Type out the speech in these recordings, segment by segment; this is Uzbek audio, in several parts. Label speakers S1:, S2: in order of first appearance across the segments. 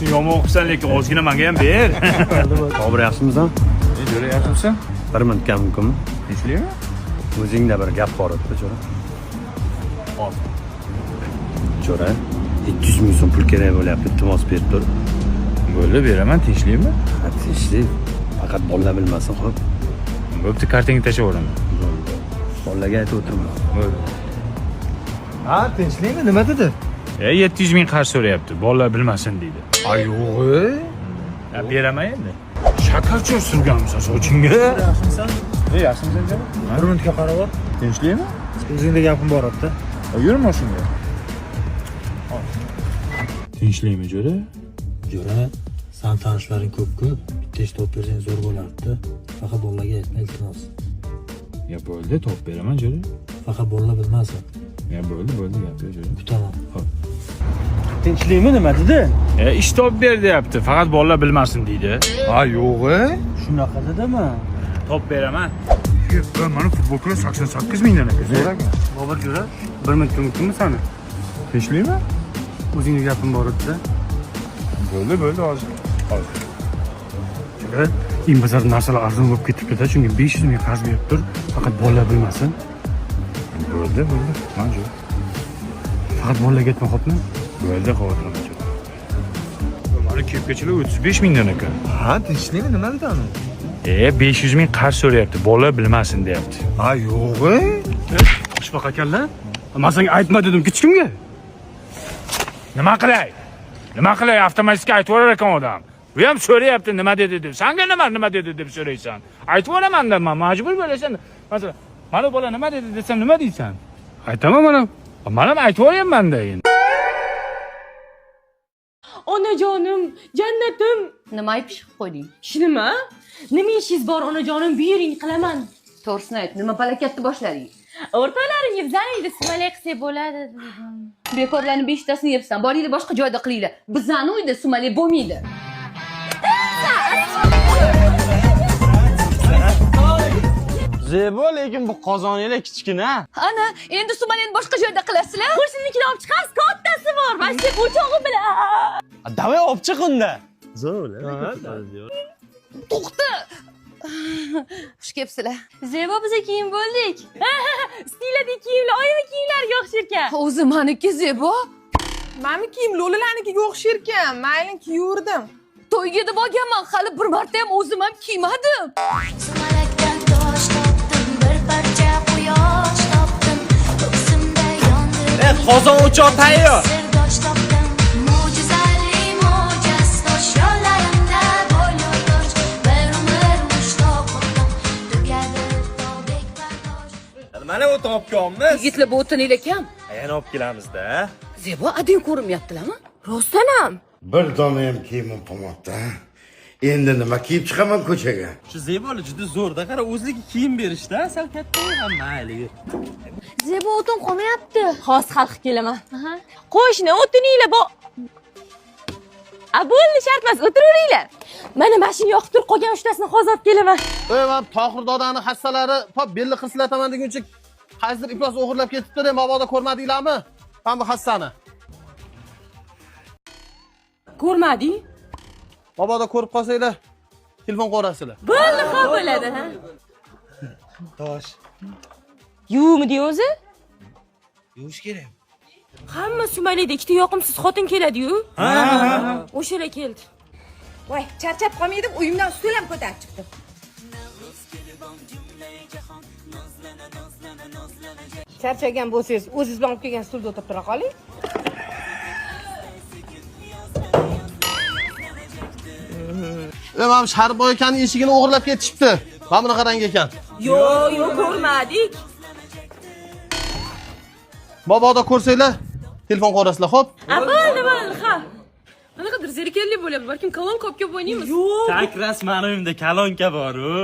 S1: ishni yomon qilsan, lekin ozgina menga ham ber.
S2: Bobur yaxshimisan?
S1: Jo'ra yaxshimisan?
S2: Bir minutga mumkinmi?
S1: Tinchlikmi?
S2: O'zingda bir gap bor edi, Jo'ra.
S1: Hop.
S2: Jo'ra, 200 ming so'm pul kerak bo'lyapti, iltimos berib tur.
S1: Bo'ldi, beraman, tinchlikmi?
S2: Ha, tinchlik. Faqat bolalar bilmasin, xo'p.
S1: Bo'pti, kartangni tashlayveraman.
S2: Bolalarga aytib o'tirma.
S1: Bo'ldi.
S3: Ha, tinchlikmi? Nima dedi?
S1: 700 ming qarz so'rayapti, bolalar bilmasin deydi.
S3: Ha, yo'q.
S1: Ya beraman endi. Shakarchi surganmisan sochingga?
S3: Yaxshimisan?
S1: Yaxshimisan janob?
S3: Bir minutga qarab ol.
S1: Tinchlikmi?
S3: O'zingda gapim bor edi.
S1: Yur mashinaga. Tinchlikmi, Jo'ra?
S4: Jo'ra, san tanishlaring ko'p-ku. Bitta ish topib bersang zo'r bo'lardi. Faqat bolalarga aytma, iltimos.
S1: Ya bo'ldi, topib beraman, Jo'ra.
S4: Faqat bolalar bilmasin.
S1: Ya bo'ldi, gap yo'q, Jo'ra.
S4: Kutaman.
S3: Tinchlikmi nima dedi?
S1: Ish topib ber deyapti, faqat bolalar bilmasin deydi.
S3: Ha, yo'q. Shunaqa dedimi?
S1: Topib beraman. Mana futbolkalar 88 mingdan ekan.
S3: Zo'rami?
S5: Bobur Jo'ra, bir minutga mumkinmi sani?
S1: Tinchlikmi?
S5: O'zingga gapim bor edi-da.
S1: Bo'ldi, hozir.
S5: Jo'ra, imbazar narsalar arzon bo'lib ketibdi-da, chunki 500 ming qarz berib tur, faqat bolalar bilmasin.
S1: Bo'ldi. Mana Jo'ra.
S5: Faqat bolalarga aytma, xo'pmi?
S1: Bo'ldi, xavotirlanma, Jo'ra. Mana kepkachilar 35 mingdan ekan.
S3: Ha, tinchlikmi? Nima dedi uni?
S1: 500 ming qarz so'rayapti, bolalar bilmasin deyapti.
S3: Ha, yo'q.
S5: Xushbaqa ekanlar. Men senga aytma dedim, hech kimga.
S1: Nima qilay? Avtomatik aytib yurar ekan odam. Bu ham so'rayapti, nima dedi deb. Senga nima dedi deb so'raysan. Aytib yuramanda, men majbur bo'lasan. Masalan, mana bola nima dedi desam, nima deysan?
S5: Aytaman mana.
S1: Men ham aytib yuryapman-da endi.
S6: Onajonim, jannatim.
S7: Nima ayb chiqib qo'yding?
S6: Nima? Nima ishingiz bor onajonim? Buyuring, qilaman.
S7: To'g'risini ayt, nima palakatni boshlading?
S6: O'rtalaringiz zaningda simali qilsa bo'ladi dedim.
S7: Bekorlarni 5 tasini yebsan, boringlar boshqa joyda qilinglar. Bizani uyda sumali bo'lmaydi.
S3: Zebo, lekin bu qozoninglar kichkina.
S7: Ana, endi sumalini boshqa joyda qilasizlar.
S6: Qo'shninikini olib chiqamiz, kattasi bor. Mana shu o'chog'i bilan.
S3: Davay olib chiq unda.
S7: To'xta. Xush kelibsizlar.
S6: Zebo, biz kiyim bo'ldik. Stilada kiyimlar, oyimi kiyimlariga o'xshar ekan.
S7: O'zi meniki Zebo.
S8: Mani kiyim lo'lilarnikiga o'xshar ekan. Mayli kiyurdim.
S7: To'yga deb olganman, hali bir marta ham o'zim ham kiymadim.
S9: Sumalakdan tosh topdim, bir parcha quyosh topdim, ko'ksimda yondirib.
S3: Qozon o'choq tayyor.
S9: Sirdosh topdim, mo'jizali mo'jiz tosh yo'llarimda bo'yotosh, bir umr mushtoq qildim, tugadi tobek bardosh.
S3: Mana u topganmiz.
S7: Yigitlar bu o'tininglar kam.
S3: Yana olib kelamiz-da.
S7: Zebo, ading ko'rinmayaptilarmi?
S6: Rostdan ham.
S10: Bir dona ham kiyimim qolmabdi. Endi nima kiyib chiqaman ko'chaga?
S3: Shu Zeboli juda zo'rda, qara o'zligi kiyim berishda, sal katta ham mayli.
S6: Zebo o'tin qolmayapti. Hozir xalq kelaman. Qo'shni o'tininglar bo. Bo'ldi, shart emas, o'tiravringlar. Mana mashina yoqib turib qolgan 3 tasini hozir olib kelaman.
S3: Men Tohir dodani hassalari pop belli qislataman deguncha qaysidir iflos o'g'irlab ketibdi-da, mabodo ko'rmadinglarmi? Mana bu hassani.
S6: Ko'rmading?
S3: Mabodo ko'rib qolsanglar, telefon qo'rasizlar.
S6: Bo'ldi, xo'p bo'ladi, ha.
S3: Tosh.
S6: Yuvmidi o'zi?
S3: Yuvish kerak.
S6: Hamma sumalida ikkita yoqimsiz xotin keladi-yu. Ha. O'shalar keldi.
S8: Voy, charchab qolmaydi, uyimdan stul ham ko'tarib chiqdim. Charchagan bo'lsangiz, o'zingiz bilan olib kelgan stulda o'tirib tura qoling.
S3: Mana Sharif akaning eshigini o'g'irlab ketishibdi. Mana buni qarang ekan.
S6: Yo'q, ko'rmadik.
S3: Mabodo ko'rsanglar, telefon qo'rasizlar, xo'p?
S6: Bo'ldi, ha. Qanaqadir zerikarli bo'lyapti. Balkim kalon kopga o'ynaymiz. Yo'q.
S3: Tak rasman uyimda kalonka bor-ku.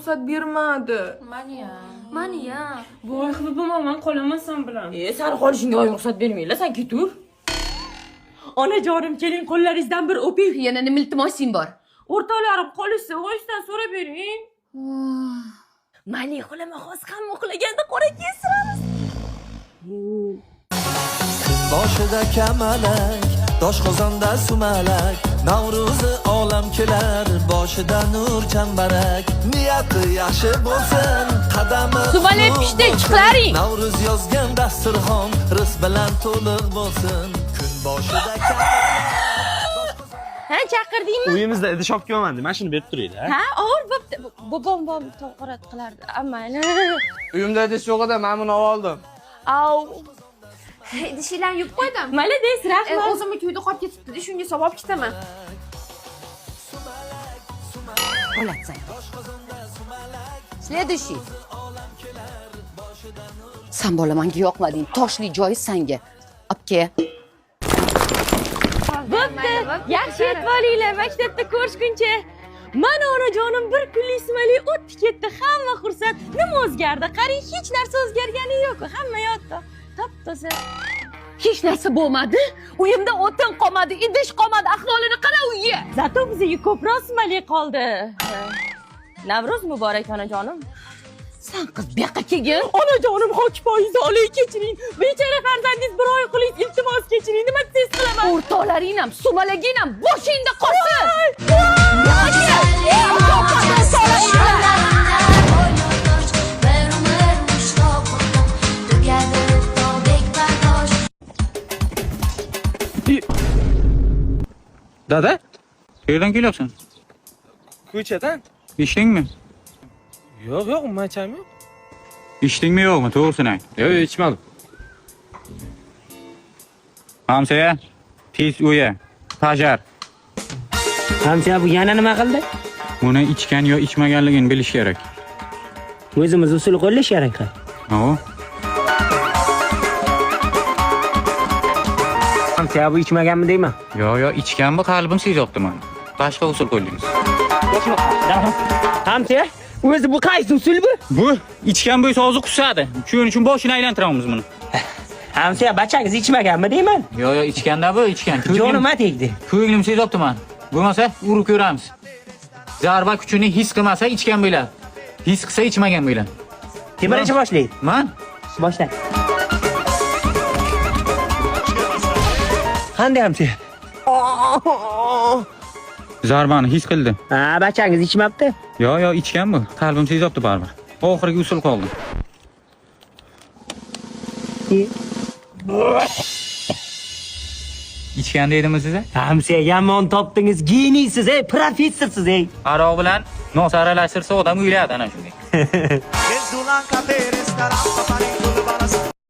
S8: ruxsat bermadi.
S6: Mani-ya.
S8: Voy, xibimman, men qolaman sen bilan.
S6: Sen qolishingga oyim ruxsat bermaylar, sen ketur. Onajonim, keling qo'llaringizdan bir o'ping.
S7: Yana nima iltimosing bor?
S6: O'rtoqlarim qolishsa, voyisdan so'rab bering. Mali xolama xos hamma uxlaganda qora kesiramiz.
S11: Boshida kamalak, doshqozonda sumalak, Navro'zi olam kelar, boshida nur chambarak, niyati yaxshi bo'lsin, qadami
S6: Sumali pishdi, chiqlaring.
S11: Navro'z yozgan dasturxon, rizq bilan to'liq bo'lsin, kun boshida kamalak.
S6: Ha, chaqirdingmi?
S2: Uyimizda idish olib kelmadim. Mana shuni berib turaylik, ha?
S6: Ha, og'ir bo'pti. Bobom to'g'rat qilardi, amayli.
S3: Uyimda idish yo'q edi, men buni oldim.
S6: Au.
S8: Idishinglarni yuvib qo'ydim.
S6: Malades, rahmat.
S8: O'zimni to'yda qolib ketibdi, shunga savol ketaman.
S7: Olatsan. Следующий. Sen bola menga yoqmading. Toshli joyi senga. Obke.
S6: Bo'pti. Yaxshi yetib olinglar, maktabda ko'rishguncha. Mana onajonim bir kunlik Sumali o'tdi ketdi, hamma xursand. Nima o'zgardi? Qarang, hech narsa o'zgargani yo'q. Hamma yotdi. Top-toza.
S7: Hech narsa bo'lmadi. Uyimda o'tin qolmadi, idish qolmadi. Ahvolini qara uyga.
S6: Zato bizga ko'proq Sumali qoldi. Navro'z muborak onajonim.
S7: Sen qiz bu yoqqa kelgin.
S6: Onajonim, hokipoyingizni olay kechiring. Bechora farzandingiz bir oy qilingiz, iltimos kechiring. Nima desiz qilaman?
S7: O'rtoqlaring ham, sumalaging ham boshingda qolsin.
S9: Bir umr mushtoq bo'ldim, tugadi tobek bardosh.
S1: Dada? Qayerdan kelyapsan?
S2: Ko'chadan?
S1: Ichdingmi?
S2: Yo'q, maycham yo'q.
S1: Ichdingmi yo'qmi? To'g'risini ayt.
S2: Yo'q, ichmadim.
S1: Hamsaya, tez uya, tajar.
S2: Hamsa bu yana nima qildi?
S1: Uni ichgan yo ichmaganligini bilish kerak.
S2: O'zimiz usul qo'llash kerak.
S1: Ha?
S2: Hamsa bu ichmaganmi deyman?
S1: Yo, ichganmi, qalbim sezayapti men. Boshqa usul qo'yingiz.
S2: Hamsa, o'zi bu qaysi usul bu?
S1: Bu ichgan bo'lsa hozir qusadi. Shuning uchun boshini aylantiramiz buni.
S2: Hamsa, bachangiz ichmaganmi deyman?
S1: Yo, ichganda bu, ichgan.
S2: Jonima tegdi.
S1: Ko'nglim sezayapti men. Bo'lmasa urib ko'ramiz. Zarba kuchini his qilmasa ichgan bo'ladi. His qilsa ichmagan bo'ladi.
S2: Kim birinchi boshlaydi?
S1: Men?
S2: Boshla. Qanday Hamsa?
S1: Zarbani his qildi.
S2: Ha, bachangiz ichmabdi.
S1: Yo, ichgan bu. Qalbim sezayapti baribir. Oxirgi usul qoldi. İçgan deydimi size?
S2: Hamsa, yomon topdingiz, geniysiz, professorsiz,
S1: Aroq bilan nos aralashtirsa odam uylaydi ana shunday.